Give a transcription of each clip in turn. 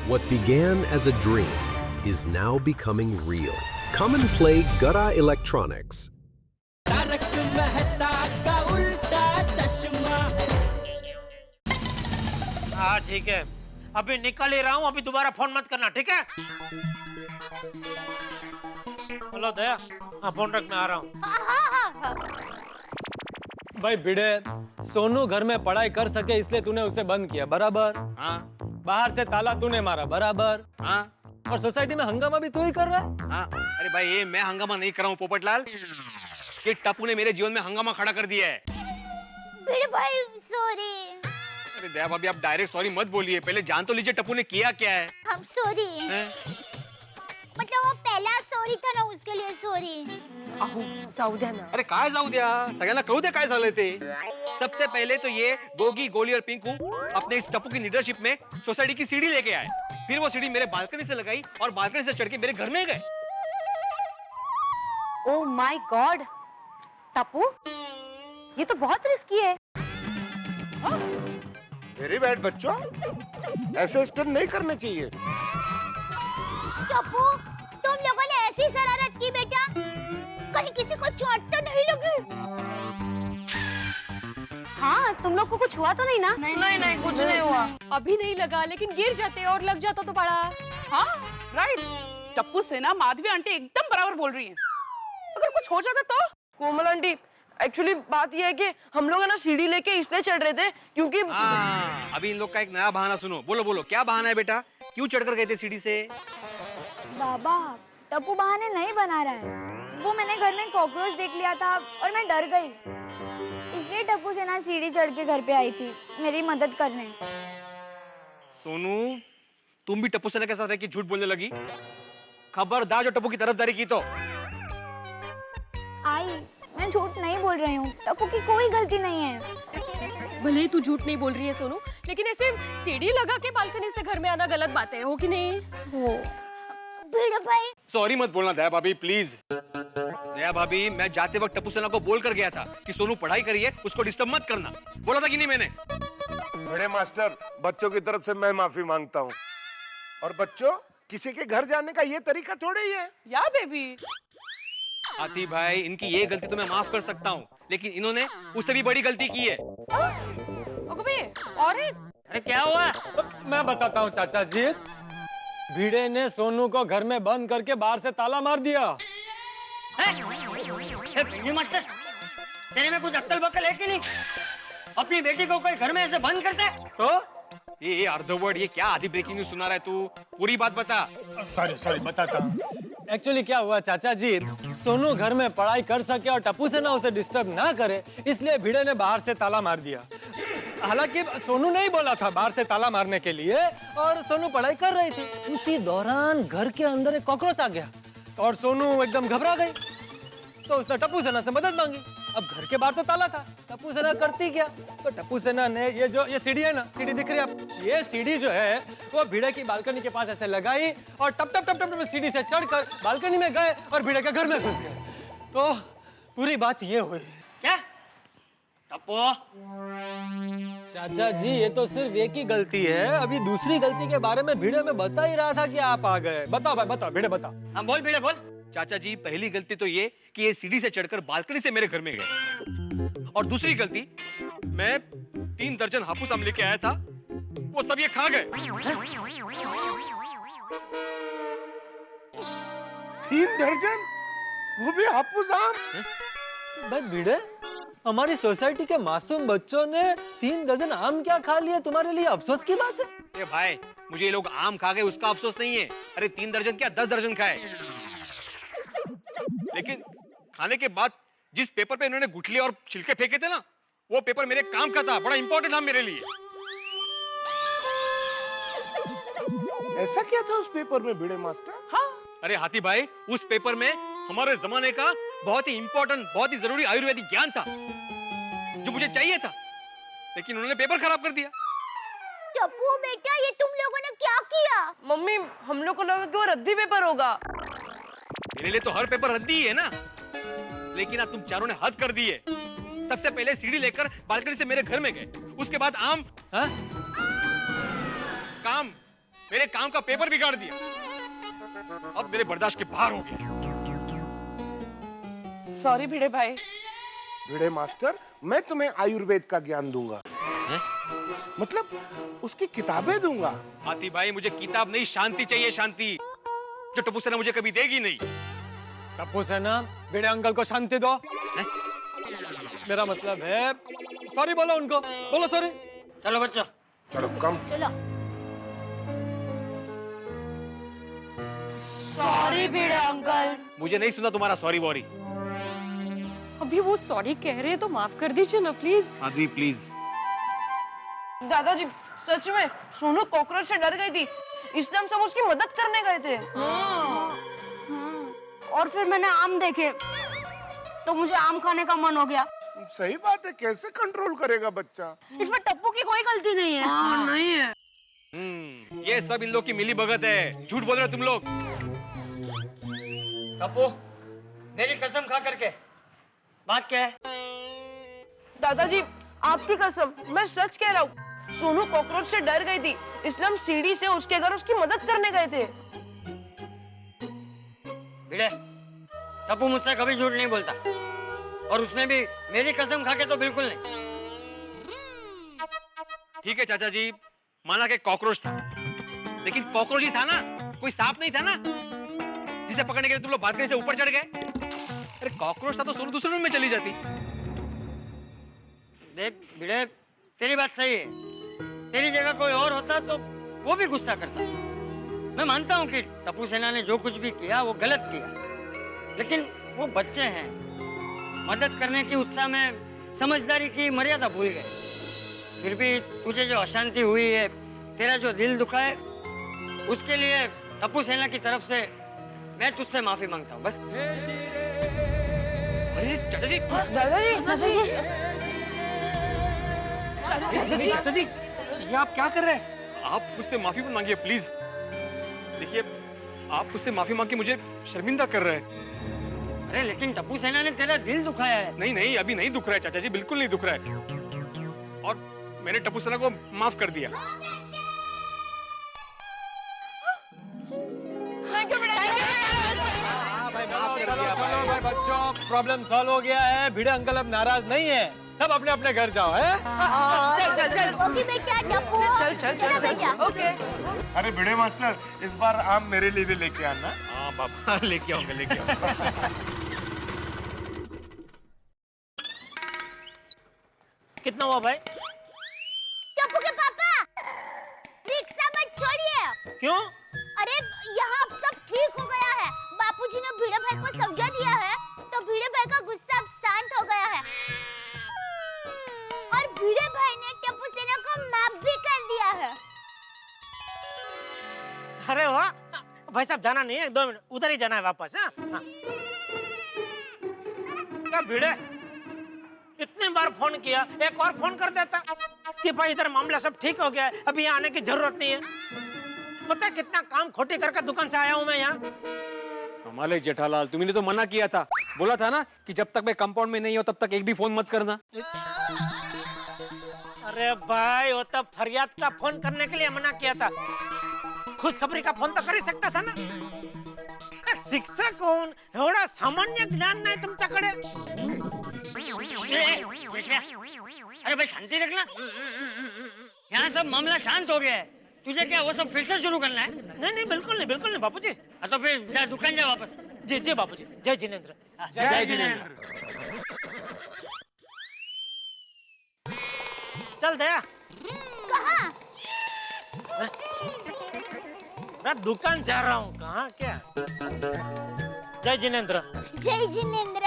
What began as a dream is now becoming real. Come and play Gada Electronics. हाँ ठीक है, अभी निकल ही रहा हूँ, अभी दोबारा फोन मत करना, ठीक है? हेलो दया, हाँ फोन रख, मैं आ रहा हूँ। भाई भिड़े, सोनू घर में पढ़ाई कर सके इसलिए तूने उसे बंद किया, बराबर? हाँ बाहर से ताला तूने मारा, बराबर? हाँ और सोसाइटी में हंगामा भी तू ही कर रहा है? हाँ। अरे भाई ये मैं हंगामा नहीं कर रहा हूँ पोपटलाल, ये टप्पू ने मेरे जीवन में हंगामा खड़ा कर दिया है। भिड़े भाई सॉरी। अरे दया भाभी आप डायरेक्ट सॉरी मत बोलिए, पहले जान तो लीजिए टप्पू ने किया क्या है। हम सॉरी, मतलब वो पहला सॉरी था ना, उसके लिए सॉरी। अहो जाऊ द्या ना. अरे काय जाऊ द्या, सगळ्यांना कळू द्या काय झालंय ते। सबसे पहले तो ये गोगी, गोली और पिंकू अपने इस टप्पू की लीडरशिप में सोसाइटी की सीढ़ी लेके आए, फिर वो सीढ़ी मेरे बालकनी से लगाई और बालकनी से चढ़ के मेरे घर में गए। ओ माय गॉड, टप्पू ये तो बहुत रिस्की है. वेरी बैड बच्चों, ऐसे स्टंट नहीं करने चाहिए। टप्पू, तुम लोगों ने ऐसी शरारत की बेटा, कहीं किसी को चोट तो नहीं लगी? हाँ तुम लोग को कुछ हुआ तो नहीं ना? नहीं कुछ नहीं हुआ. अभी नहीं लगा, लेकिन गिर जाते और लग जाता तो बड़ा. हाँ राइट, टप्पू से ना माधवी आंटी एकदम बराबर बोल रही हैं. अगर कुछ हो जाता तो? कोमल आंटी, एक्चुअली बात यह है कि हम लोग है ना सीढ़ी लेके इसलिए चढ़ रहे थे क्योंकि अभी इन लोग का एक नया बहाना सुनो। बोलो बोलो क्या बहाना है बेटा, क्यों चढ़कर गए थे सीढ़ी से? बाबा, टप्पू बहाने नहीं बना रहा है, वो मैंने घर में कॉकरोच देख लिया था और मैं डर गई, इसलिए टप्पू से ना सीढ़ी चढ़ के घर पे आई थी मेरी मदद करने। सोनू तुम भी टप्पू सेना के साथ रह के झूठ बोलने लगी, खबरदार जो टप्पू की तरफदारी की तो। आई, मैं झूठ नहीं बोल रही हूँ, टप्पू की कोई गलती नहीं है। भले ही तू झूठ नहीं बोल रही है सोनू, लेकिन ऐसे सीढ़ी लगा के बालकनी से घर में आना गलत बात है, हो कि नहीं? हो भिड़े भाई, सॉरी मत बोलना दया भाभी प्लीज। दया भाभी मैं जाते वक्त टप्पू सेना को बोल कर गया था कि सोनू पढ़ाई करिए, उसको डिस्टर्ब मत करना, बोला था कि नहीं मैंने? बड़े मास्टर, बच्चों की तरफ से मैं माफी मांगता हूँ। और बच्चों, किसी के घर जाने का ये तरीका थोड़ा ही है। या बेबी, हाथी भाई इनकी ये गलती तो मैं माफ कर सकता हूँ, लेकिन इन्होंने उससे भी बड़ी गलती की है। और अरे क्या हुआ? मैं बताता हूँ चाचा जी, भिड़े ने सोनू को घर में बंद करके बाहर से ताला मार दिया। मास्टर, तेरे में कुछ अक्ल बक्ल है कि नहीं? अपनी बेटी को कोई घर में ऐसे बंद करते? तो ये अर्धवर्ड, ये क्या आधी ब्रेकिंग न्यूज सुना रहा है तू, पूरी बात बता। सॉरी बताता हूँ। एक्चुअली क्या हुआ चाचा जी, सोनू घर में पढ़ाई कर सके और टप्पू से ना उसे डिस्टर्ब ना करे, इसलिए भिड़े ने बाहर से ताला मार दिया। हालांकि सोनू नहीं बोला था बाहर से ताला मारने के लिए, और सोनू पढ़ाई कर रही थी, उसी दौरान घर के अंदर एक कॉकरोच आ गया और सोनू एकदम घबरा गई, तो उसने टप्पू सेना से मदद मांगी। अब घर के बाहर तो ताला था, टप्पू सेना करती क्या, तो टप्पू सेना ने ये सीढ़ी है ना, सीढ़ी दिख रही है आप, ये सीढ़ी जो है वो भिड़े की बालकनी के पास ऐसे लगाई और टप टप टप टप सीढ़ी से चढ़कर बालकनी में गए और भिड़े के घर में घुस गए। तो पूरी बात ये हुई। क्या? टप्पू, चाचा जी ये तो सिर्फ एक ही गलती है, अभी दूसरी गलती के बारे में भिड़े में बता ही रहा था कि आप आ गए। बताओ भाई बताओ, भिड़े बता। हाँ बोल भिड़े बोल। चाचा जी पहली गलती तो ये कि ये सीढ़ी से चढ़कर बालकनी से मेरे घर में गए, और दूसरी गलती, मैं 3 दर्जन हापुस आम लेके आया था, वो सब ये खा गए। 3 दर्जन, वो भी हापुस आम? बस भिड़े, हमारी सोसाइटी के मासूम बच्चों ने 3 दर्जन आम क्या खा लिया, तुम्हारे लिए अफसोस की बात है? ए भाई, मुझे ये लोग आम खा गए उसका अफसोस नहीं है, अरे 3 दर्जन क्या 10 दर्जन खाए। लेकिन खाने के बाद जिस पेपर पे इन्होंने गुठली और छिलके फेंके थे ना, वो पेपर मेरे काम का था, बड़ा इंपॉर्टेंट था मेरे लिए। ऐसा क्या था उस पेपर में भिड़े मास्टर? हाँ अरे हाथी भाई, उस पेपर में हमारे जमाने का बहुत ही इंपॉर्टेंट, बहुत ही जरूरी आयुर्वेदिक ज्ञान था जो मुझे चाहिए था, लेकिन उन्होंने पेपर खराब कर दिया। टप्पू बेटा, ये तुम लोगों ने क्या किया? मम्मी, हम लोग को लगा कि वो रद्दी पेपर होगा। मेरे लिए तो हर पेपर रद्दी ही है ना, लेकिन आज तुम चारों ने हद कर दी है। सबसे पहले सीढ़ी लेकर बालकनी से मेरे घर में गए, उसके बाद आम, हाँ? काम मेरे काम का पेपर बिगाड़ दिया। अब मेरे बर्दाश्त के बाहर हो गया। सॉरी भिड़े भाई। भिड़े मास्टर, मैं तुम्हें आयुर्वेद का ज्ञान दूंगा। मतलब उसकी किताबें दूंगा। हाथी भाई, मुझे किताब नहीं, शांति चाहिए, शांति, जो टप्पू सेना मुझे कभी देगी नहीं। टप्पू सेना, भिड़े अंकल को शांति दो। मेरा मतलब है सॉरी बोलो उनको, बोलो सॉरी। चलो बच्चों, चलो कम। चलो। सॉरी भिड़े अंकल। मुझे नहीं सुना तुम्हारा सॉरी वॉरी। अभी वो सॉरी कह रहे हैं तो माफ कर दीजिए ना प्लीज। आदि प्लीज। दादाजी सच में सोनू कॉकरोच से डर गई थी, इसलिए हम सब उसकी मदद करने गए थे। और फिर मैंने आम देखे तो मुझे आम खाने का मन हो गया। सही बात है, कैसे कंट्रोल करेगा बच्चा? इसमें टप्पू की कोई गलती नहीं है। नहीं है। ये सब इन लोग की मिली भगत है। झूठ बोल रहे हो तुम लोग। टप्पू, मेरी कसम खा करके बात क्या है? दादाजी आपकी कसम, मैं सच कह रहा हूँ। सोनू कॉकरोच से डर गई थी, इसलिए हम सीढ़ी से उसके घर उसकी मदद करने गए थे। भिड़े, टप्पू मुझसे कभी झूठ नहीं बोलता, और उसमें भी मेरी कसम खा के तो बिल्कुल नहीं। ठीक है चाचा जी, माना कि कॉकरोच था, लेकिन कॉकरोच ही था ना, कोई सांप नहीं था ना जिसे पकड़ने के लिए तुम लोग बालकनी से ऊपर चढ़ गए। अरे कॉकरोच था तो सोनू दूसरे रूम में चली जाती। देख भिड़े, तेरी बात सही है। तेरी जगह कोई और होता तो वो भी गुस्सा करता। मैं मानता हूँ कि टप्पू सेना ने जो कुछ भी किया वो गलत किया, लेकिन वो बच्चे हैं, मदद करने की उत्साह में समझदारी की मर्यादा भूल गए। फिर भी तुझे जो अशांति हुई है, तेरा जो दिल दुखा है, उसके लिए टप्पू सेना की तरफ से मैं तुझसे माफी मांगता हूँ, बस। अरे चाचा जी, दादाजी चाचा जी, ये आप क्या कर रहे हैं? आप मुझसे माफी मत मांगिए प्लीज। देखिए, आप मुझसे माफी मांग के मुझे शर्मिंदा कर रहे हैं। अरे लेकिन टप्पू सेना ने तेरा दिल दुखाया है। नहीं नहीं, अभी नहीं दुख रहा है चाचा जी, बिल्कुल नहीं दुख रहा है। और मैंने टप्पू सेना को माफ कर दिया। चलो भाई बच्चों, प्रॉब्लम सॉल्व हो गया है। भिड़े अंकल अब नाराज नहीं है, सब अपने अपने घर जाओ। है चल। ओके। अरे भिड़े मास्टर, इस बार आम मेरे लिए भी लेके आना। हाँ बाबा, लेके आऊंगा, लेके आऊंगा। कितना हुआ भाई? टप्पू के पापा, रिक्शा मत छोड़िए। क्यों? अरे यहाँ अब सब ठीक हो गया है। बापूजी ने भिड़े भाई को समझा दिया है, तो भिड़े भाई का गुस्सा अब शांत हो गया है। और भिड़े भाई ने टप्पू सेना को माफ भी कर दिया है। अरे वाह, भाई साहब जाना नहीं है, 2 मिनट उधर ही जाना है वापस। हाँ, क्या भिड़े, इतनी बार फोन किया, एक और फोन कर देता कि भाई इधर मामला सब ठीक हो गया है, अभी यहाँ आने की जरूरत नहीं है। पता है कितना काम खोटी करके दुकान से आया हूँ मैं यहाँ। कमाल जेठालाल, तुमने तो मना किया था, बोला था ना कि जब तक मैं कंपाउंड में नहीं हो तब तक एक भी फोन मत करना। अरे भाई, वो तो फरियाद का फोन करने के लिए मना किया था, खुशखबरी का फोन तो कर ही सकता था ना। शिक्षक कौन, एवढा सामान्य ज्ञान नाही तुमच्याकडे। अरे भाई शांति रखना, यहाँ सब मामला शांत हो गया है। तुझे क्या वो सब फिर से शुरू करना है? नहीं नहीं, बिल्कुल नहीं बापूजी। हाँ तो फिर जा, दुकान जा वापस। जी जी बापूजी, जय जिनेंद्र। जय जिनेंद्र। चल दया। कहाँ? मैं दुकान जा रहा हूँ। कहाँ क्या? जय जिनेंद्र। जय जिनेंद्र।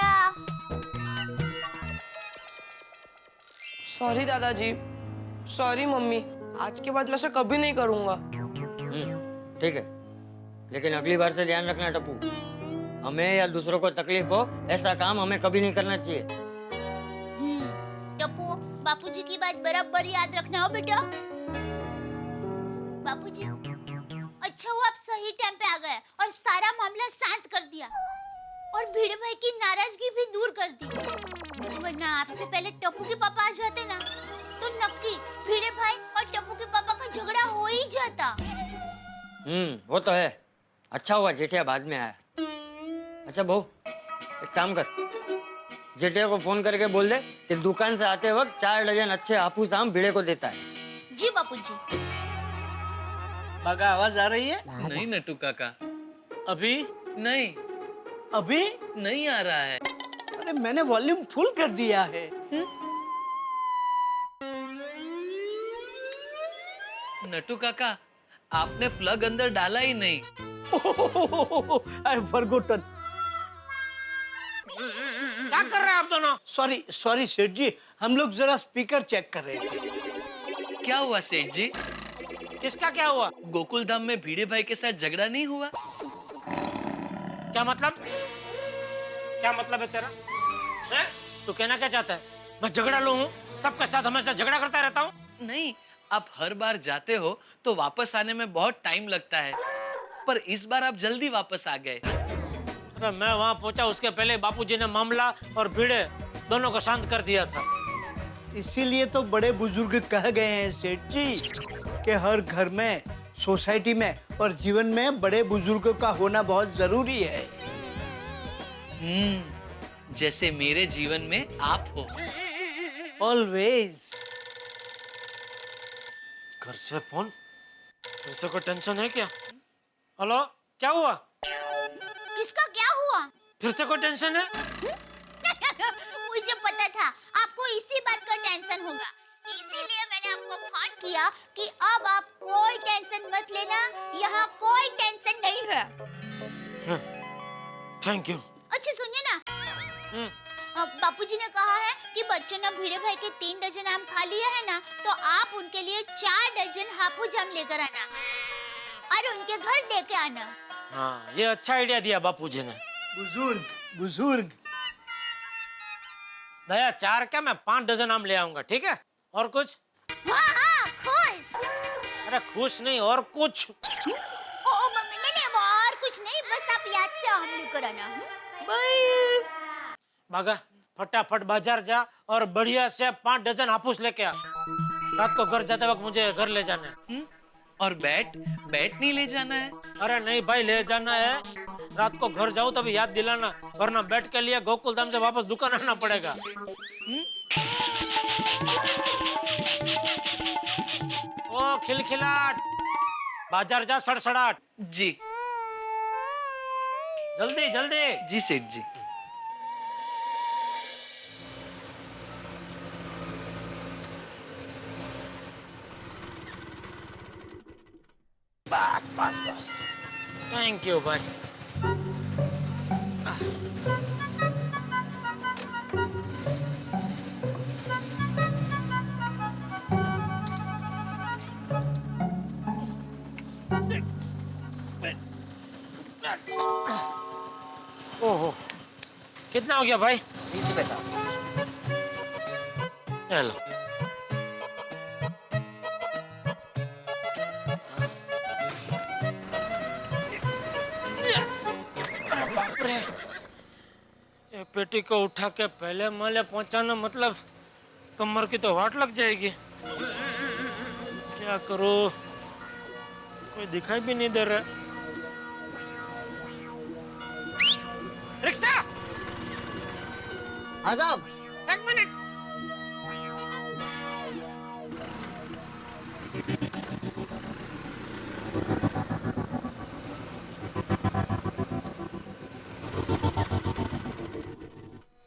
सॉरी दादाजी, सॉरी मम्मी, आज के बाद मैं ऐसा कभी नहीं करूंगा। ठीक है, लेकिन अगली बार से ध्यान रखना टप्पू, हमें या दूसरों को तकलीफ हो ऐसा काम हमें कभी नहीं करना चाहिए। टप्पू, बापूजी की बात बराबर याद रखना हो बेटा। बापूजी, अच्छा हुआ आप सही टाइम पे आ गए और सारा मामला शांत कर दिया, और भिड़े भाई की नाराजगी भी दूर कर दी। वरना आपसे पहले टप्पू के पापा आ जाते ना, तो नक्की भिड़े भाई और टप्पू के पापा का झगड़ा हो ही जाता। वो तो है। अच्छा हुआ जेठिया बाद में आया। अच्छा बहू, एक काम कर, जेठिया को फोन करके बोल दे कि दुकान से आते वक्त 4 डजन अच्छे हापूस आम भिड़े को देता है। जी बापूजी। बाका आवाज आ रही है? नहीं नटू काका, अभी नहीं, अभी नहीं आ रहा है। अरे मैंने वॉल्यूम फुल कर दिया है। नटू काका, आपने प्लग अंदर डाला ही नहीं। आई फॉरगॉटन। क्या कर रहे हैं आप दोनों? सॉरी सॉरी सेठ जी, हम लोग जरा स्पीकर चेक कर रहे थे। क्या हुआ सेठ जी? किसका क्या हुआ? गोकुल धाम में भिड़े भाई के साथ झगड़ा नहीं हुआ? क्या मतलब? क्या मतलब है तेरा? हैं? तू कहना क्या चाहता है? मैं झगड़ा लू हूँ? सबके साथ हमेशा झगड़ा करता रहता हूँ? नहीं, आप हर बार जाते हो तो वापस आने में बहुत टाइम लगता है, पर इस बार आप जल्दी वापस आ गए। अरे मैं वहाँ पहुँचा उसके पहले बापूजी ने मामला और भिड़े दोनों को शांत कर दिया था। इसीलिए तो बड़े बुजुर्ग कह गए हैं सेठ जी कि हर घर में, सोसाइटी में और जीवन में बड़े बुजुर्गों का होना बहुत जरूरी है। जैसे मेरे जीवन में आप हो। ऑलवेज। घर से फोन? घर से कोई टेंशन है क्या? हेलो, क्या हुआ? किसका क्या हुआ? फिर से कोई टेंशन है? मुझे पता था आपको इसी बात का टेंशन होगा, इसीलिए मैंने आपको फोन किया कि अब आप कोई टेंशन मत लेना, यहाँ कोई टेंशन नहीं है। Thank you. अच्छा सुनिए ना, बापूजी ने कहा है कि बच्चों ने भिड़े भाई के 3 डजन आम खा लिए है ना, तो आप उनके लिए 4 डजन हापुस आम लेकर आना और उनके घर दे के आना। हाँ, ये अच्छा आइडिया दिया बापूजी ने। बुजुर्ग बुजुर्ग। दया 4 क्या, मैं 5 डजन आम ले आऊंगा, ठीक है? और कुछ? हाँ, खुश। अरे खुश नहीं, और कुछ? नहीं, और कुछ नहीं, बस आप याद से आम लेकर आना। बाय। भागा, फटाफट बाजार जा और बढ़िया से 5 डजन हापुस लेके आ। रात को घर जाते वक्त मुझे घर ले जाना है। और बैट नहीं ले जाना है? अरे नहीं भाई, ले जाना है। रात को घर जाऊं तभी याद दिलाना, वरना बैट के लिए गोकुल धाम से वापस दुकान आना पड़ेगा। ओ खिलखिलाट, बाजार जा सड़सड़ाट। जी जल्दी जल्दी। जी सेठ जी। बस बस बस, थैंक यू भाई। ओहो, कितना हो गया भाई? 20 पैसा। हेलो, ये पेटी को उठा के पहले माले पहुंचाना मतलब कमर की तो वाट लग जाएगी। क्या करूं, कोई दिखाई भी नहीं दे रहा। रिक्शा! हाँ साहब। 1 मिनट।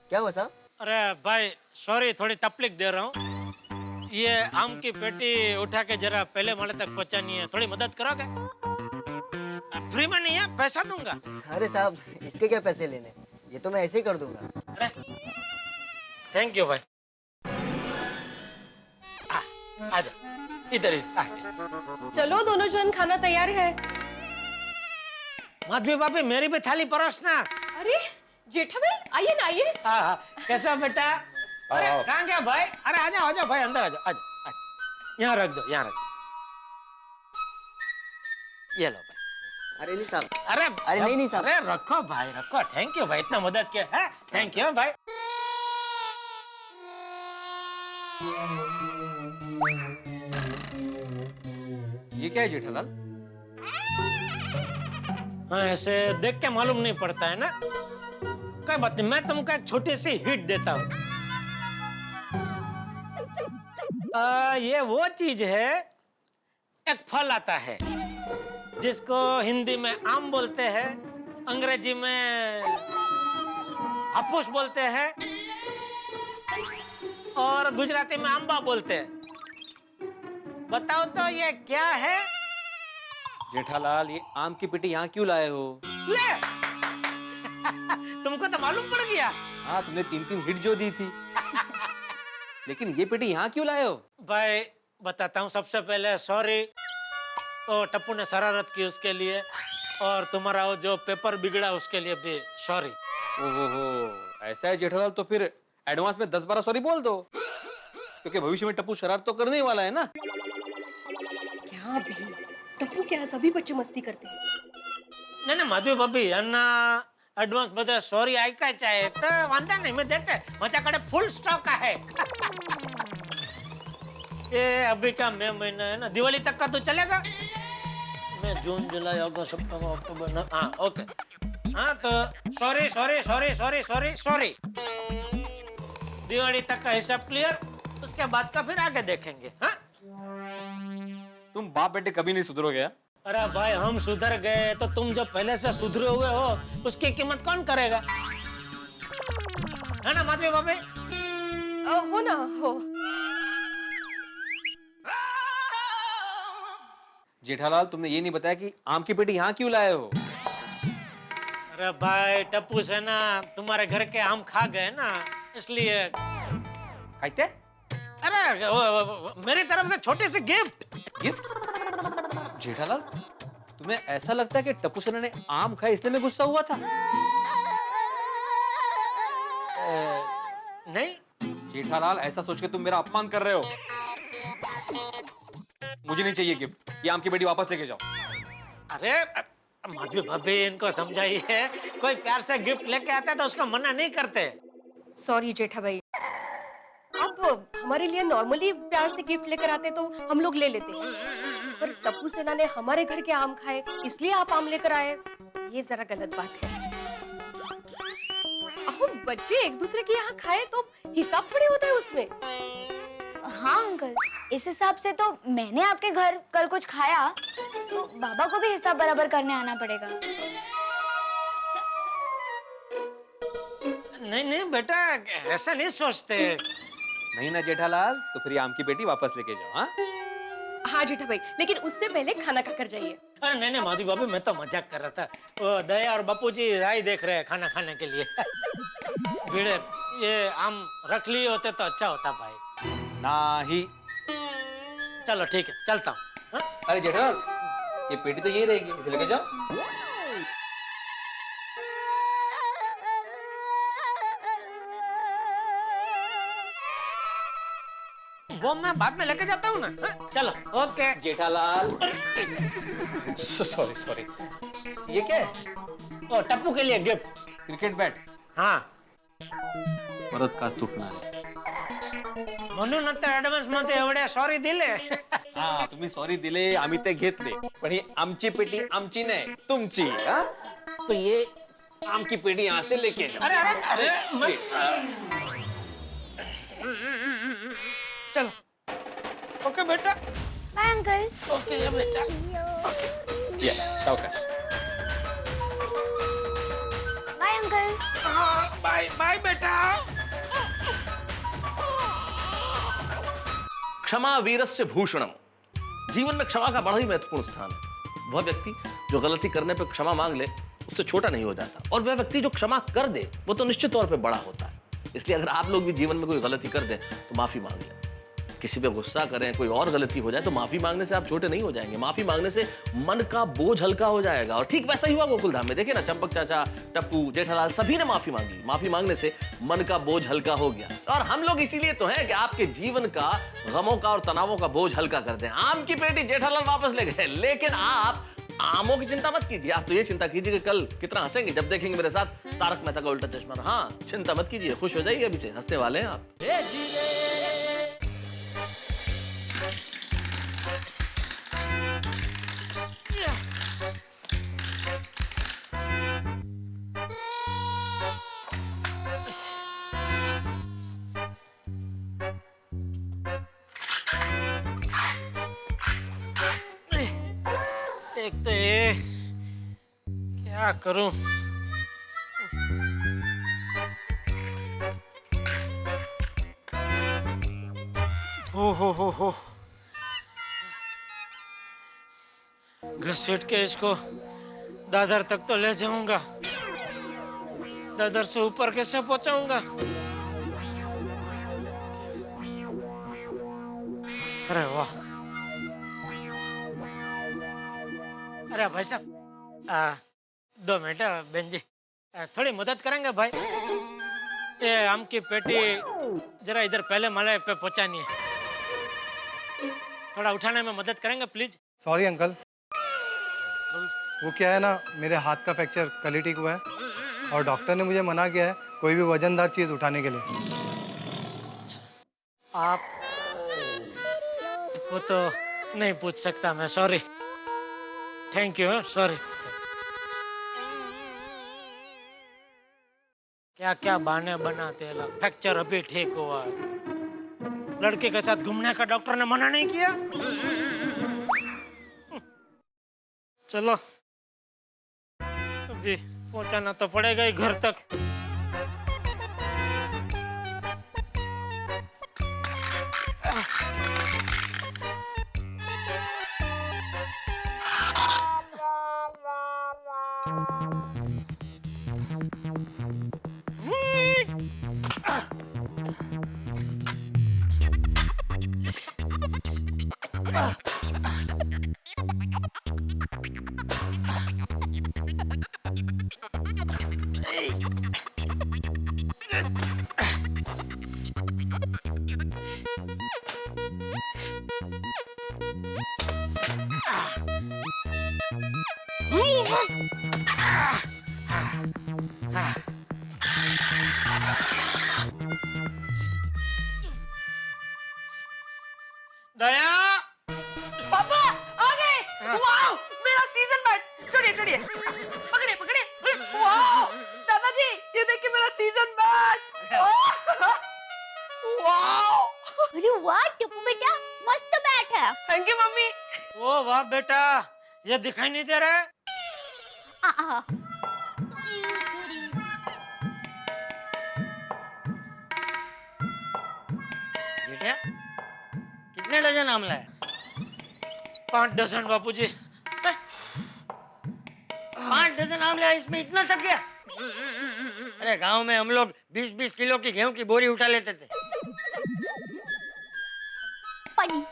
क्या हुआ साहब? अरे भाई सॉरी, थोड़ी तकलीफ दे रहा हूँ। ये आम की पेटी उठा के जरा पहले माले तक पहुंचानी है, थोड़ी मदद करोगे? फ्री में नहीं है, पैसा दूंगा। अरे साहब, इसके क्या पैसे लेने, ये तो मैं ऐसे ही कर दूंगा। अरे थैंक यू भाई। आजा इधर। चलो दोनों जन, खाना तैयार है। माधवी भाभी, मेरी भी थाली परोसना। अरे जेठा भाई, आइए ना, आइए। हाँ, कैसा हो बेटा? अरे कहाँ गया भाई? अरे आजा भाई, अंदर आजा, आजा आजा। यहाँ रख दो, यहाँ रख दो। ये लो भाई। अरे नहीं साहब। अरे नहीं साहब। अरे रखो भाई, रखो। थैंक यू भाई, इतना मदद किया है। थैंक यू भाई। ये क्या है जेठालाल? हाँ, ऐसे देख के मालूम नहीं पड़ता है ना। कोई बात नहीं, मैं तुमको एक छोटी सी हिट देता हूँ। ये वो चीज है, एक फल आता है जिसको हिंदी में आम बोलते हैं, अंग्रेजी में हापुस बोलते हैं और गुजराती में आंबा बोलते हैं। बताओ तो ये क्या है? जेठालाल, ये आम की पेटी यहाँ क्यों लाए हो? ले तुमको तो मालूम पड़ गया। हाँ, तुमने 3 हिट जो दी थी। लेकिन ये पेटी यहाँ क्यों लाए हो? भाई बताता हूँ, सबसे पहले सॉरी, तो टप्पू ने शरारत की उसके लिए, और तुम्हारा वो जो पेपर बिगड़ा उसके लिए भी सॉरी। ओहो, ऐसा है जेठालाल, तो फिर एडवांस में 10-12 सॉरी बोल दो, क्योंकि भविष्य में टप्पू शरारत तो करने ही वाला है ना। क्या भी टप्पू क्या सभी बच्चे मस्ती करते हैं? नहीं माधवी भाभी, अन्ना एडवांस बदे सॉरी ऐकायचं आहे तर वांधा नाही, मी देते, माझ्याकडे फुल स्टॉक आहे। ये अभी का मई महीना है ना, दिवाली तक का तो चलेगा। मैं जून जुलाई अगस्त सितंबर अक्टूबर, हाँ ओके, हाँ तो sorry sorry sorry sorry sorry sorry. Diwali तक का हिसाब क्लियर, उसके बाद का फिर आगे देखेंगे। हाँ, तुम बाप बेटे कभी नहीं सुधरोगे। अरे भाई, हम सुधर गए तो तुम जो पहले से सुधरे हुए हो उसकी कीमत कौन करेगा? है ना माधवी भाभी? हो ना, हो। जेठालाल, तुमने ये नहीं बताया कि आम की पेटी यहाँ क्यों लाए हो? अरे भाई, टप्पू से ना तुम्हारे घर के आम खा गए ना, इसलिए। खाते? अरे वो मेरी तरफ से छोटी सी गिफ्ट। जेठालाल, तुम्हें ऐसा लगता है कि टप्पू सेना ने आम खाए इसलिए मैं गुस्सा हुआ था? नहीं जेठालाल, ऐसा सोच के तुम मेरा अपमान कर रहे हो। मुझे नहीं चाहिए गिफ्ट, ये आम की पेटी वापस लेके जाओ। अरे माधवी भाभी, इनको समझाइए, कोई प्यार से गिफ्ट लेके आता है तो उसको मना नहीं करते। सॉरी जेठा भाई, आप हमारे लिए नॉर्मली प्यार से गिफ्ट लेकर आते तो हम लोग ले लेते, पर टप्पू सेना ने हमारे घर के आम खाए इसलिए आप आम लेकर आए, ये जरा गलत बात है। अहो, बच्चे एक दूसरे के यहाँ खाए तो हिसाब थोड़ी होता है उसमें। हाँ अंकल, इस हिसाब से तो मैंने आपके घर कल कुछ खाया तो बाबा को भी हिसाब बराबर करने आना पड़ेगा। नहीं नहीं बेटा, ऐसा नहीं सोचते। नहीं ना जेठालाल, तो फिर ये आम की पेटी वापस लेके जाओ। हाँ हाँ जेठा भाई, लेकिन उससे पहले खाना खाकर जाइए। अरे नहीं नहीं माधवी भाभी, मैं तो मजाक कर रहा था। वो दया और बापूजी राह देख रहे हैं खाना खाने के लिए। भिड़े, ये आम रख लिए होते तो अच्छा होता भाई। नहीं। चलो ठीक है, चलता हूँ। हाँ? अरे जेठालाल, ये पेटी तो यही रहेगी, इसे लेके जाओ। वो मैं बाद में लेके जाता हूँ ना। हाँ? चलो ओके। Jethalal, sorry sorry. ये क्या है? ओ, टप्पू के लिए गिफ्ट। Cricket bat. हाँ, परत काच तुटणार. म्हणून आता ऍडव्हान्स मध्ये एवढ्या सॉरी दिले. हा, तुम्ही सॉरी दिले, आम्ही ते घेतले, पण ही आमची पेटी आमची नाही, तुमची. हा, तो ये आम की पेटी यहाँ से लेके जाओ. अरे अरे अरे चलो. ओके बेटा. Bye uncle. ओके बेटा. या, सावकाश. Bye uncle. बाय बाय बेटा. क्षमा वीरस्य भूषणम. जीवन में क्षमा का बड़ा ही महत्वपूर्ण स्थान है. वह व्यक्ति जो गलती करने पर क्षमा मांग ले उससे छोटा नहीं हो जाता, और वह व्यक्ति जो क्षमा कर दे वो तो निश्चित तौर पे बड़ा होता है. इसलिए अगर आप लोग भी जीवन में कोई गलती कर दें तो माफी मांग लें. किसी पे गुस्सा करें, कोई और गलती हो जाए तो माफी मांगने से आप छोटे नहीं हो जाएंगे. माफी मांगने से मन का बोझ हल्का हो जाएगा. और ठीक वैसा ही हुआ गोकुलधाम में. देखिए ना, चंपक चाचा, टप्पू, जेठालाल सभी ने माफी मांगी. माफी मांगने से मन का बोझ हल्का हो गया. और हम लोग इसीलिए तो हैं कि आपके जीवन का, गमों का और तनावों का बोझ हल्का कर दें. आम की पेटी जेठालाल वापस ले गए, लेकिन आप आमों की चिंता मत कीजिए. आप तो ये चिंता कीजिए कि कल कितना हंसेंगे जब देखेंगे मेरे साथ तारक मेहता का उल्टा चश्मा. हाँ, चिंता मत कीजिए, खुश हो जाइए. अभी से हंसने वाले हैं आप. एक तो ये क्या करूं? हो घसीट के इसको दादर तक तो ले जाऊंगा, दादर से ऊपर कैसे पहुंचाऊंगा? अरे वाह! अरे भाई साहब 2 मिनट बहन जी, थोड़ी मदद करेंगे भाई? ये आम की पेटी जरा इधर पहले माले पे पहुंचानी है, थोड़ा उठाने में मदद करेंगे प्लीज? सॉरी अंकल, वो क्या है ना, मेरे हाथ का फ्रैक्चर कल ही ठीक हुआ है और डॉक्टर ने मुझे मना किया है कोई भी वजनदार चीज उठाने के लिए। आप वो तो नहीं पूछ सकता मैं, सॉरी। Thank you, sorry. क्या क्या बहाने बनाते हैं लोग। फ्रैक्चर अभी ठीक हुआ, लड़के के साथ घूमने का डॉक्टर ने मना नहीं किया। चलो अभी पहुंचाना तो पड़ेगा ही घर तक। दया, पापा आ गए। वाओ, मेरा सीजन बैट। छोड़िए छोड़िए, पकड़िए पकड़िए। वाओ दादाजी, ये देखिए मेरा सीजन बैट। वाओ, अरे वाह टप्पू बेटा, मस्त बैट है। Thank you mummy. ओ वाह बेटा, ये दिखाई नहीं दे रहा है? बेटा कितने डजन आम लाए? 5 डजन बापूजी। 5 डजन आम लाए, इसमें इतना थक गया? अरे गांव में हम लोग 20-20 किलो की गेहूं की बोरी उठा लेते थे। पानी।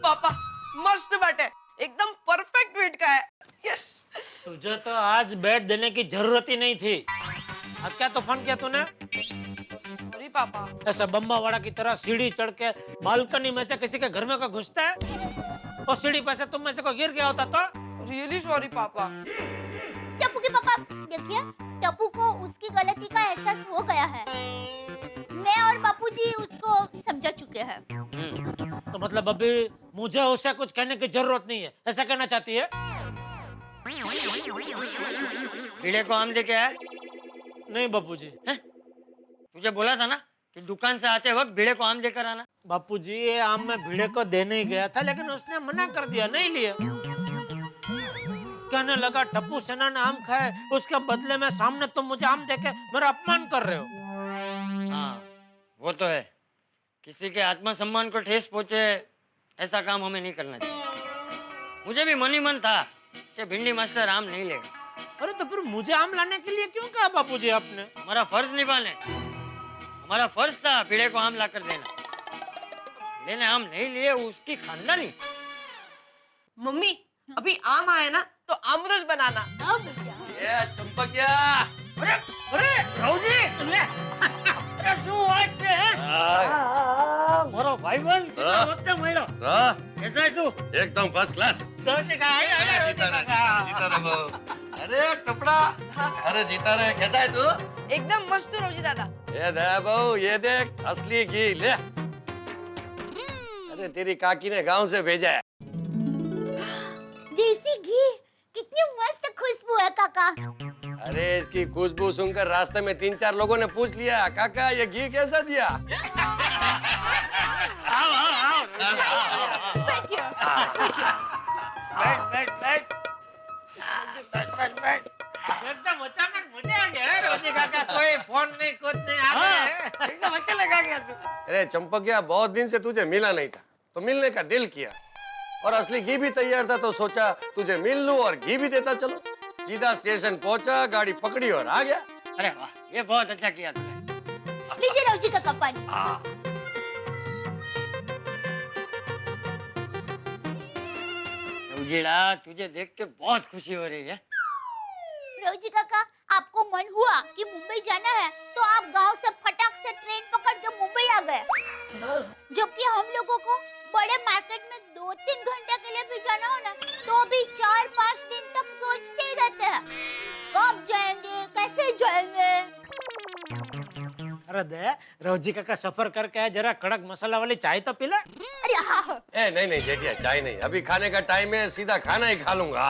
पापा मस्त बैट है, एकदम परफेक्ट वेट का है। यस। तुझे तो आज बैट देने की जरूरत ही नहीं थी। आज क्या तूफान किया तूने? सॉरी पापा। ऐसा बम्बावाड़ा की तरह सीढ़ी चढ़ के बालकनी में से किसी के घर में को घुसता है, और सीढ़ी पे से तुम में से को गिर गया होता तो? रियली सॉरी पापा। टप्पू के पापा देखिए, टप्पू को उसकी गलती का एहसास हो गया है। मैं और बापूजी उसको समझा चुके हैं। तो मतलब अभी मुझे उसे कुछ कहने की जरूरत नहीं है, ऐसा कहना चाहती है? कीड़े को आम दे के आया? नहीं बापूजी। तुझे बोला था ना कि दुकान से आते वक्त भिड़े को आम देकर आना। बापूजी ये आम मैं भिड़े को देने ही गया था, लेकिन उसने मना कर दिया, नहीं लिया। कहने लगा टप्पू सेना ने आम खाए, उसके बदले में सामने तुम मुझे आम देके मेरा अपमान कर रहे हो। हाँ वो तो है, किसी के आत्मसम्मान को ठेस पहुंचे ऐसा काम हमें नहीं करना चाहिए। मुझे भी मन ही मन था कि भिंडी मास्टर आम नहीं लेगा। अरे तो फिर मुझे आम लाने के लिए क्यों कहा बापूजी आपने? हमारा फर्ज निभाने, हमारा फर्ज था भिड़े को आम लाकर देना। लेने आम नहीं लिए उसकी खानदानी। मम्मी अभी आम आए ना तो आमरस बनाना। ये चंपकिया, अरे अरे राऊजी, अरे શું વાત છે હે? મારો ભાઈબંધ કેટલા વખતે મળ્યો? कैसा है तू? एकदम फर्स्ट क्लास। रोजी का जीता रहो। अरे टपड़ा, अरे जीता रहे, कैसा है तू? एकदम मस्त रोजी दादा। ये दे बहू, ये देख असली घी ले। अरे तेरी काकी ने गांव से भेजा है। देसी घी, कितनी मस्त खुशबू है काका। अरे इसकी खुशबू सुनकर रास्ते में 3-4 लोगों ने पूछ लिया, काका ये घी कैसा दिया? एकदम अचानक मुझे आ गया रोजी काका, कोई फोन नहीं कुछ नहीं आ गए एकदम अच्छा लगा गया तू। अरे चंपकिया, बहुत दिन से तुझे मिला नहीं था तो मिलने का दिल किया, और असली घी भी तैयार था तो सोचा तुझे मिल लूं और घी भी देता चलो। सीधा स्टेशन पहुंचा, गाड़ी पकड़ी और आ गया। अरे वाह, ये बहुत अच्छा किया तुमने। लीजिए रवजी काका पानी। रवजीड़ा, तुझे देख के बहुत खुशी हो रही है। रवजी काका, आपको मन हुआ कि मुंबई जाना है तो आप गांव से फटाक से ट्रेन पकड़ के मुंबई आ गए, जबकि हम लोगों को बड़े मार्केट में 2-3 घंटे के लिए भी जाना हो ना तो भी 4-5 दिन तक सोचते ही रहते हैं कब जाएंगे, कैसे जाएंगे। अरे दे, रोजी काका सफर करके आए, जरा कड़क मसाला वाली चाय तो पी ले। अरे हाँ नहीं नहीं जेठिया, चाय नहीं, अभी खाने का टाइम है, सीधा खाना ही खा लूंगा।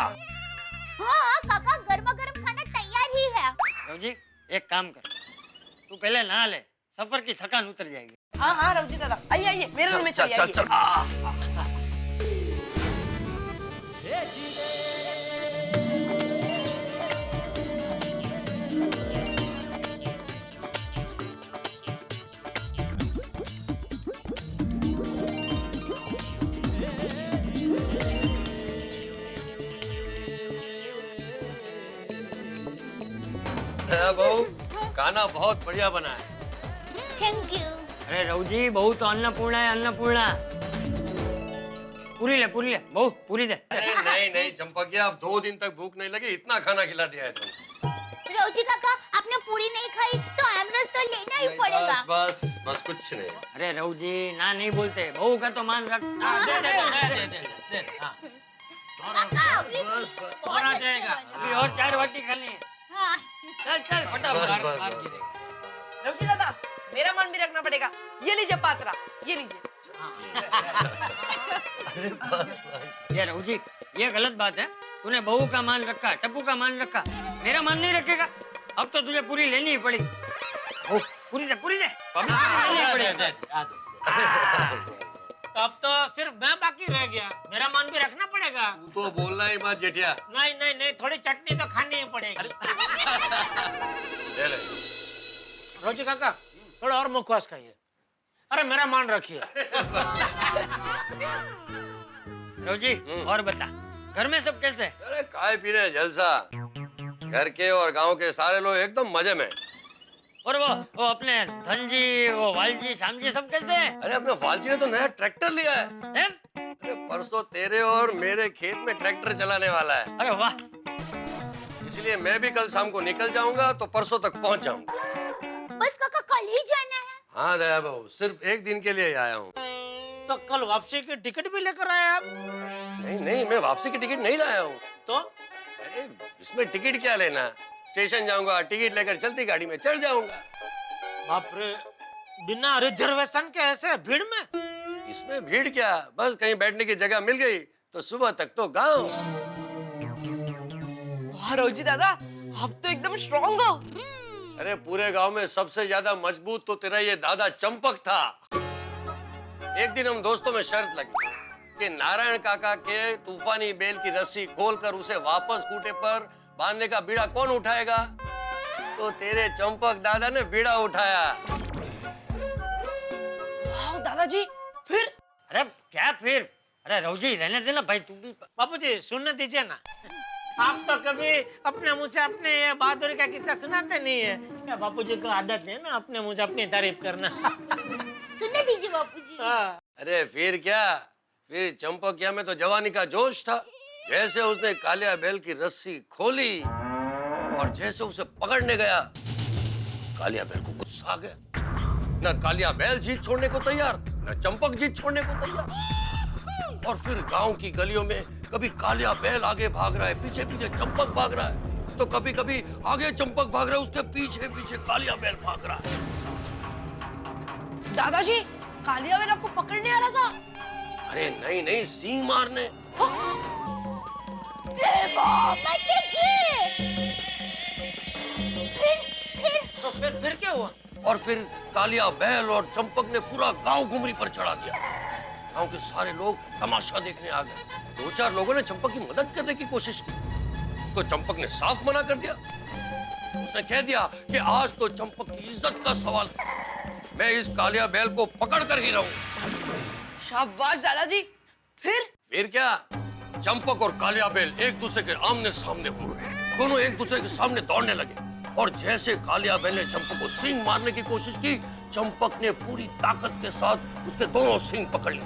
हाँ काका, गर्मा गर्म खाना तैयार ही है। रवजी, एक काम कर, तू पहले नहा ले, सफर की थकान उतर जाएगी। हाँ हाँ रवजी दादा, आइए आइए मेरे रूम में चलिए। चल चल बहू, खाना बहुत बढ़िया बना है। Thank you. अरे रवजी, बहू तो अन्नपूर्णा है, अन्नपूर्णा। पूरी ले बहू, पूरी दे। अरे नहीं नहीं चंपकिया, अब 2 दिन तक भूख नहीं लगी, इतना खाना खिला दिया है तुम। रवजी काका, आपने पूरी नहीं खाई तो एमरस तो लेना ही पड़ेगा। बस कुछ नहीं। अरे रवजी, ना नहीं बोलते, बहू का तो मान रख। दे काका, अभी और आ जाएगा। अभी और 4 बाटी खानी है। हाँ। चल फटाफट। रवजी दादा, मेरा मन भी रखना पड़ेगा। ये लीजिए पात्रा, ये लीजिए। ये रवजी, ये गलत बात है। तूने बहू का मान रखा, टप्पू का मान रखा, मेरा मान नहीं रखेगा। अब तो तुझे पूरी लेनी ही पड़ेगी। पूरी दे। अब तो सिर्फ मैं बाकी रह गया, मेरा मन भी रखना पड़ेगा। तू तो बोलना ही मत जेठिया। नहीं, थोड़ी चटनी तो खानी ही पड़ेगी। ले ले। रोजी काका, थोड़ा और मुखवास खाइए। अरे मेरा मान रखिए। रवजी, और बता, घर में सब कैसे? अरे खाए पी रहे जलसा, घर के और गांव के सारे लोग एकदम मजे में। और वो अपने धनजी, वो वालजी, श्यामजी सब कैसे हैं? अरे अपने वालजी ने तो नया ट्रैक्टर लिया है। हैं? अरे परसों तेरे और मेरे खेत में ट्रैक्टर चलाने वाला है। अरे वाह, इसलिए मैं भी कल शाम को निकल जाऊंगा तो परसों तक पहुंच जाऊंगा। बस काका, कल ही जाना है? हाँ दया बहू, सिर्फ 1 दिन के लिए आया हूँ। तो कल वापसी की टिकट भी लेकर आए आप? नहीं, मैं वापसी की टिकट नहीं लाया हूँ। तो अरे इसमें टिकट क्या लेना, स्टेशन जाऊंगा, टिकट लेकर चलती गाड़ी में चढ़ जाऊंगा। बाप रे, बिना रिजर्वेशन के ऐसे भीड़ में? इसमें भीड़ क्या, बस कहीं बैठने की जगह मिल गई तो सुबह तक तो गाँव। वाह रवजी दादा, आप तो एकदम स्ट्रॉन्ग हो। अरे पूरे गांव में सबसे ज्यादा मजबूत तो तेरा ये दादा चंपक था। एक दिन हम दोस्तों में शर्त लगी कि नारायण काका के तूफानी बेल की रस्सी खोलकर उसे वापस खूंटे पर बांधने का बीड़ा कौन उठाएगा? तो तेरे चंपक दादा ने बीड़ा उठाया। वाह दादाजी, फिर? अरे क्या फिर? अरे रवजी, रहने देना भाई, तू भी। बापूजी, सुनने दीजिए ना। आप तो कभी अपने मुंह से अपने ये बहादुरी का किस्सा सुनाते नहीं है। क्या बापूजी को आदत है ना अपने मुंह से अपनी तारीफ करना। सुनने दीजिए बापूजी। अरे फिर क्या, फिर चंपकिया में तो जवानी का जोश था। जैसे उसने कालिया बैल की रस्सी खोली और जैसे उसे पकड़ने गया, कालिया बैल को गुस्सा आ गया। न कालिया बैल जीत छोड़ने को तैयार, न चंपक जीत छोड़ने को तैयार। और फिर गांव की गलियों में कभी कालिया बैल आगे भाग रहा है, पीछे पीछे चंपक भाग रहा है, तो कभी कभी आगे चंपक भाग रहा है, उसके पीछे पीछे कालिया बैल भाग रहा है। दादाजी, कालिया बैल आपको पकड़ने आ रहा था? अरे नहीं, सींग मारने। फिर क्या हुआ? और फिर कालिया बैल और चंपक ने पूरा गांव घुमरी पर चढ़ा दिया। गांव के सारे लोग तमाशा देखने आ गए। 2-4 लोगों ने चंपक की मदद करने की कोशिश की, तो चंपक ने साफ मना कर दिया। उसने कह दिया कि आज तो चंपक की इज्जत का सवाल है, मैं इस कालिया बैल को पकड़ कर ही रहूं। शाबाश दादाजी। फिर क्या, चंपक और कालिया बैल एक दूसरे के आमने सामने हो गए। दोनों एक दूसरे के सामने दौड़ने लगे, और जैसे कालिया बैल ने चंपक को सींग मारने की कोशिश की, चंपक ने पूरी ताकत के साथ उसके दोनों सींग पकड़ लिए।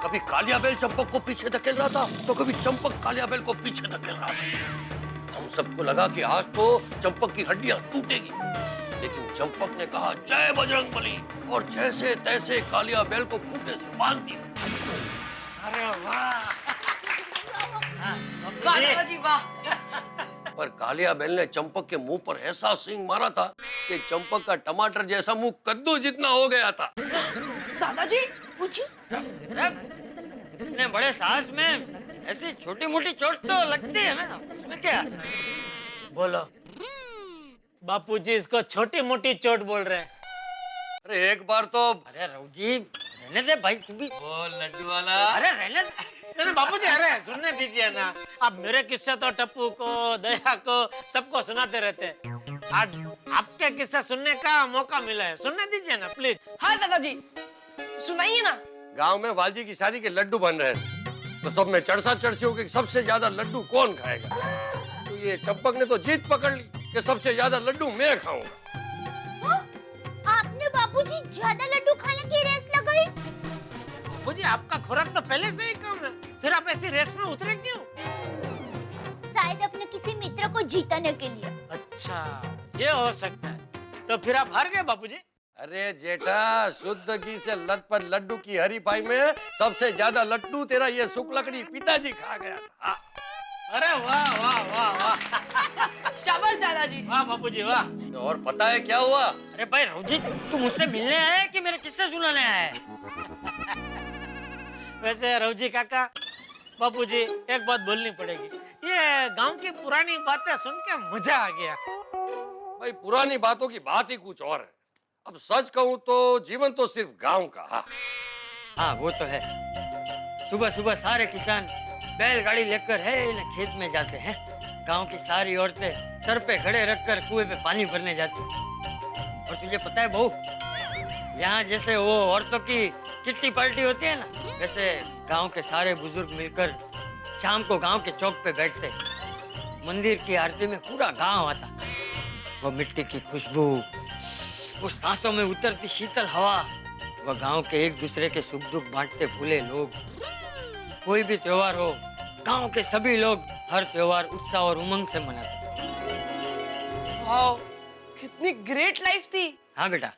कभी कालिया बैल चंपक को पीछे धकेल रहा था, तो कभी चंपक कालिया बैल को पीछे धकेल रहा था। हम सबको लगा कि आज तो चंपक की हड्डियां टूटेगी, लेकिन चंपक ने कहा जय बजरंगबली, और जैसे तैसे कालिया बैल को खूंटे से बांध दिया। अरे वाह! वाह दादाजी वाह। पर कालिया बैल ने चंपक के मुंह पर ऐसा सींग मारा था कि चंपक का टमाटर जैसा मुंह कद्दू जितना हो गया था। दादाजी पूछिए। इतने बड़े साहस में ऐसी छोटी मोटी चोट तो लगती है ना, उसमें क्या? बोलो। बापूजी इसको छोटी मोटी चोट बोल रहे हैं। अरे एक बार तो, अरे रघुजी रहने दे भाई, तू भी। ओ लड्डू वाला। अरे रहने दे। नहीं बापूजी, अरे सुनने दीजिए ना। अब मेरे किस्से तो टप्पू को, दया को, सबको सुनाते रहते हैं। आज आपके किस्से सुनने का मौका मिला है, सुनने दीजिए ना प्लीज। हाँ दादाजी सुनाइए ना। गांव में वालजी की शादी के लड्डू बन रहे थे, तो सब में चर्चा चर्ची हो गई कि सबसे ज्यादा लड्डू कौन खाएगा। तो ये चंपक ने तो जीत पकड़ ली कि सबसे ज्यादा लड्डू मैं खाऊंगा। आपने बापूजी ज्यादा लड्डू खाने की रेस लगाई? बापूजी आपका खुराक तो पहले से ही कम है, फिर आप ऐसी रेस में उतरे क्यों? शायद अपने किसी मित्र को जीतने के लिए। अच्छा ये हो सकता है। तो फिर आप हार गए बापूजी? अरे जेठा, शुद्ध घी से लथपथ लड्डू की हरीफाई में सबसे ज्यादा लड्डू तेरा ये शुक्लकड़ी पिताजी खा गया था। अरे वाह वाह वाह वाह! शाबाश दादाजी। वाह बापूजी वाह! और पता है क्या हुआ? अरे भाई रघुजी, तू मुझसे मिलने आया है कि मेरे किस्से सुनाने आया है? वैसे रघुजी काका, बापूजी एक बात बोलनी पड़ेगी। ये गांव की पुरानी बातें सुन के मजा आ गया। भाई पुरानी बातों की बात ही कुछ और है। अब सच कहूँ तो जीवन तो सिर्फ गांव का। हाँ वो तो है। सुबह सुबह सारे किसान बैलगाड़ी लेकर है न खेत में जाते हैं। गांव की सारी औरतें सर पे घड़े रखकर कुएं पे पानी भरने जाती हैं। और तुझे पता है बहू, यहाँ जैसे वो औरतों की किट्टी पार्टी होती है ना, वैसे गांव के सारे बुजुर्ग मिलकर शाम को गांव के चौक पे बैठते। मंदिर की आरती में पूरा गांव आता। वो मिट्टी की खुशबू, वो सांसों में उतरती शीतल हवा, वो गांव के एक दूसरे के सुख दुख बांटते भूले लोग। कोई भी त्योहार हो, गांव के सभी लोग हर त्योहार उत्साह और उमंग से मनाते। वाओ, कितनी ग्रेट लाइफ थी। हाँ बेटा,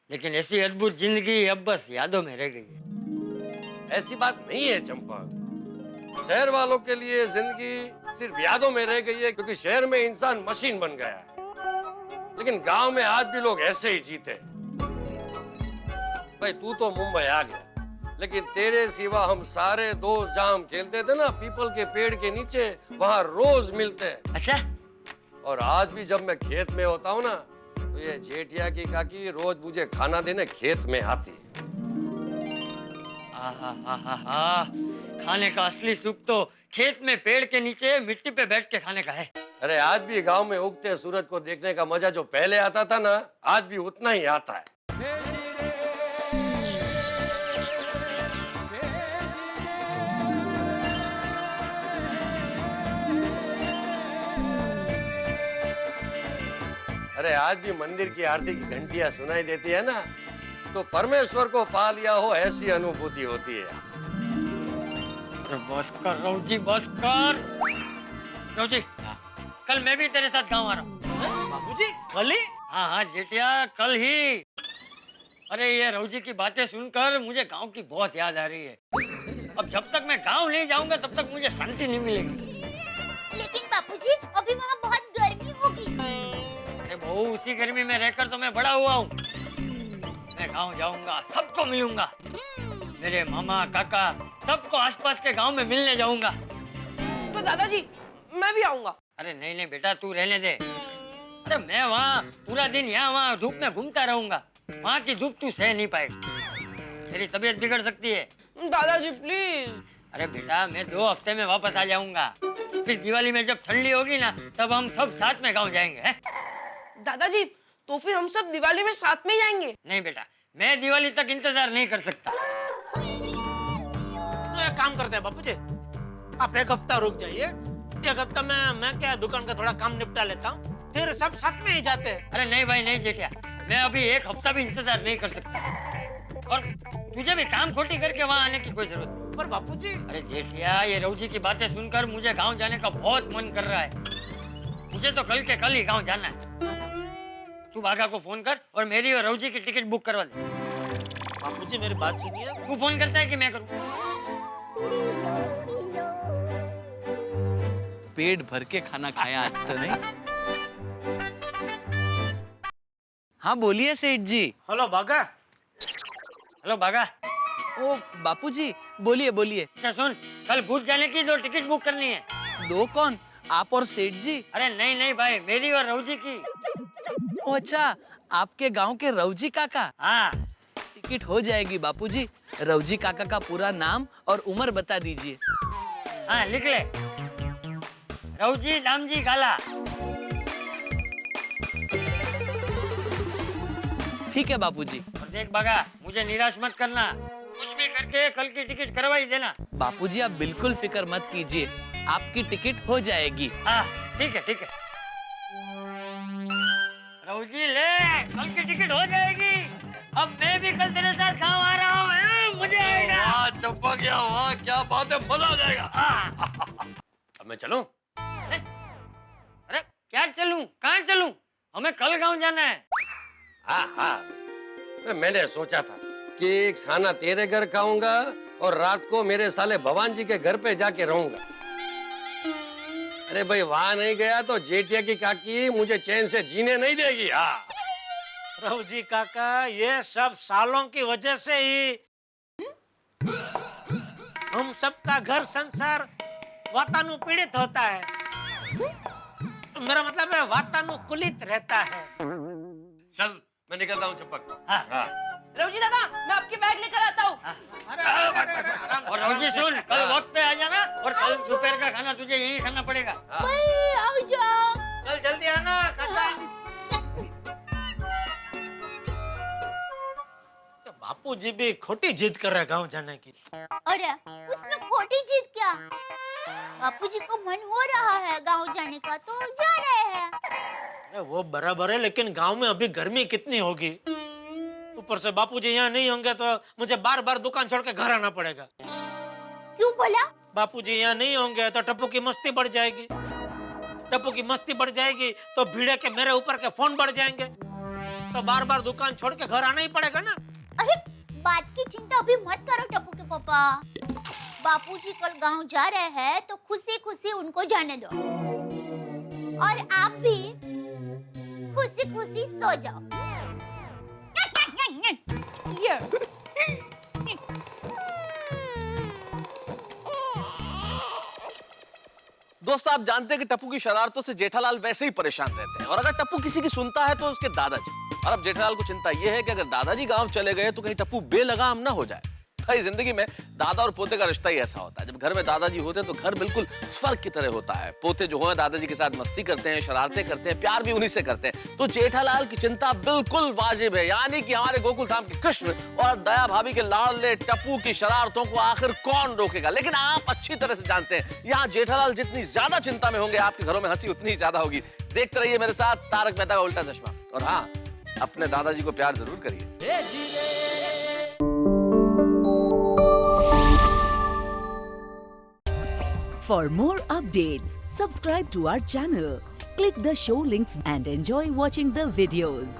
लेकिन ऐसी अद्भुत जिंदगी अब बस यादों में रह गई है। ऐसी बात नहीं है चंपा। शहर वालों के लिए जिंदगी सिर्फ यादों में रह गई है, क्योंकि शहर में इंसान मशीन बन गया है। लेकिन गांव में आज भी लोग ऐसे ही जीते। भाई तू तो मुंबई आ गया, लेकिन तेरे सिवा हम सारे दोस्त जहाँ हम खेलते थे ना, पीपल के पेड़ के नीचे, वहाँ रोज मिलते हैं। अच्छा? और आज भी जब मैं खेत में होता हूँ ना, तो ये जेठिया की काकी रोज मुझे खाना देने खेत में आती है। खाने का असली सुख तो खेत में पेड़ के नीचे मिट्टी पे बैठ के खाने का है। अरे आज भी गांव में उगते सूरज को देखने का मजा जो पहले आता था ना, आज भी उतना ही आता है। अरे आज भी मंदिर की आरती की घंटियां सुनाई देती है ना, तो परमेश्वर को पा लिया हो ऐसी अनुभूति होती है। बस कर रघुजी, बस कर। रघुजी, कल मैं भी तेरे साथ गाँव आ रहा हूँ। बाबूजी कल ही? हाँ हाँ जेठिया, कल ही। अरे ये रघुजी की बातें सुनकर मुझे गांव की बहुत याद आ रही है। अब जब तक मैं गांव नहीं जाऊंगा तब तक मुझे शांति नहीं मिलेगी। लेकिन बापूजी अभी वहाँ बहुत गर्मी होगी। अरे बहू, उसी गर्मी में रहकर तो मैं बड़ा हुआ हूँ। मैं गांव जाऊंगा, सबको मिलूंगा, मेरे मामा काका सबको आसपास के गांव में मिलने जाऊंगा। तो दादाजी मैं भी आऊंगा। अरे नहीं नहीं बेटा, तू रहने दे। अरे मैं वहाँ पूरा दिन यहाँ वहाँ धूप में घूमता रहूंगा, वहाँ की धूप तू सह नहीं पाएगी, तेरी तबीयत बिगड़ सकती है। दादाजी प्लीज। अरे बेटा मैं 2 हफ्ते में वापस आ जाऊंगा, फिर दिवाली में जब ठंडी होगी ना तब हम सब साथ में गाँव जाएंगे। है? दादाजी तो फिर हम सब दिवाली में साथ में जाएंगे? नहीं बेटा, मैं दिवाली तक इंतजार नहीं कर सकता। तो एक काम करते हैं बापूजी, आप 1 हफ्ता रुक जाइए, 1 हफ्ता में मैं क्या दुकान का थोड़ा काम निपटा लेता हूँ, फिर सब साथ में ही जाते हैं। अरे नहीं भाई नहीं जेठिया, मैं अभी 1 हफ्ता भी इंतजार नहीं कर सकता, और तुझे भी काम खोटी करके वहाँ आने की कोई जरूरत नहीं। पर बापूजी। अरे जेठिया ये रघुजी की बातें सुनकर मुझे गांव जाने का बहुत मन कर रहा है, मुझे तो कल के कल ही गांव जाना है। तू बागा को फोन कर और मेरी और रघुजी की टिकट बुक करवा दे। बापूजी मेरी बात सुनिए। तू फोन करता है कि मैं करूँ? पेट भर के खाना खाया आज तो नहीं। हाँ बोलिए सेठ जी। हेलो बागा। हेलो बागा। ओ बापूजी बोलिए बोलिए। अच्छा सुन, कल भूत जाने की 2 टिकट बुक करनी है। 2 कौन, आप और सेठ जी? अरे नहीं नहीं भाई, मेरी और रघुजी की। ओ अच्छा, आपके गांव के रघुजी काका? हाँ। टिकट हो जाएगी बापूजी। रघुजी काका का पूरा नाम और उम्र बता दीजिए। हाँ लिख ले, रघुजी दामजी काला। ठीक है बापूजी। और देख बागा, मुझे निराश मत करना, कुछ भी करके कल की टिकट करवा ही देना। बापूजी आप बिल्कुल फिक्र मत कीजिए, आपकी टिकट हो जाएगी। हाँ ठीक है ठीक है। रघुजी ले, कल की टिकट हो जाएगी। अब मैं भी कल तेरे साथ गाँव आ रहा हूँ, मुझे आएगा। वाह चंपा क्या, वाह क्या बात है, मजा आ जाएगा। अब मैं चलूं? अरे क्या चलूं, कहाँ चलूं? हमें कल गाँव जाना है। हाँ मैंने सोचा था कि एक खाना तेरे घर खाऊंगा और रात को मेरे साले भगवान जी के घर पे जाके रहूंगा। अरे भाई वहां नहीं गया तो जेठिया की काकी मुझे चैन से जीने नहीं देगी। हाँ रघुजी काका, ये सब सालों की वजह से ही हम सबका घर संसार वातानुपीड़ित होता है। मेरा मतलब है वातानुकूलित रहता है। चल मैं निकलता हूँ चंपक। हाँ। रघुजी दादा मैं आपकी बैग लेकर आता हूँ। और रघुजी सुन, कल वक्त पे आ जाना, और कल दोपहर का खाना तुझे यही खाना पड़ेगा। कल जल्दी आना काका। बापूजी भी खोटी जिद कर रहे हैं गाँव जाने की। अरे उसमें खोटी जिद क्या? बापूजी को मन हो रहा है गांव जाने का तो जा रहे हैं। अरे वो बराबर है, लेकिन गांव में अभी गर्मी कितनी होगी, ऊपर से बापूजी यहाँ नहीं होंगे तो मुझे बार बार दुकान छोड़ के घर आना पड़ेगा। क्यों बोला? बापूजी यहाँ नहीं होंगे तो टप्पू की मस्ती बढ़ जाएगी, टप्पू की मस्ती बढ़ जाएगी तो भीड़े के मेरे ऊपर के फोन बढ़ जाएंगे, तो बार बार दुकान छोड़ के घर आना ही पड़ेगा ना। अरे बात की चिंता अभी मत करो टप्पू के पापा, बापूजी कल गांव जा रहे हैं तो खुशी खुशी उनको जाने दो, और आप भी खुशी खुशी सो जाओ। दोस्त आप जानते हैं कि टप्पू की शरारतों से जेठालाल वैसे ही परेशान रहते हैं, और अगर टप्पू किसी की सुनता है तो उसके दादाजी। और अब जेठालाल को चिंता यह है कि अगर दादाजी गांव चले गए तो कहीं टप्पू बेलगाम ना हो जाए। भाई जिंदगी में दादा और पोते का रिश्ता ही ऐसा होता है, जब घर में दादाजी होते हैं तो घर बिल्कुल स्वर्ग की तरह होता है। पोते जो हैं दादाजी के साथ मस्ती करते हैं, शरारतें करते हैं, प्यार भी उन्हीं से करते हैं। तो जेठालाल की चिंता बिल्कुल वाजिब है, यानी कि हमारे गोकुल धाम के कृष्ण और दया भाभी के लाडले टप्पू की शरारतों को आखिर कौन रोकेगा। लेकिन आप अच्छी तरह से जानते हैं यहाँ जेठालाल जितनी ज्यादा चिंता में होंगे, आपके घरों में हंसी उतनी ही ज्यादा होगी। देखते रहिए मेरे साथ तारक मेहता का उल्टा चश्मा, और हाँ अपने दादाजी को प्यार जरूर करिए। For more updates, subscribe to our channel, click the show links and enjoy watching the videos.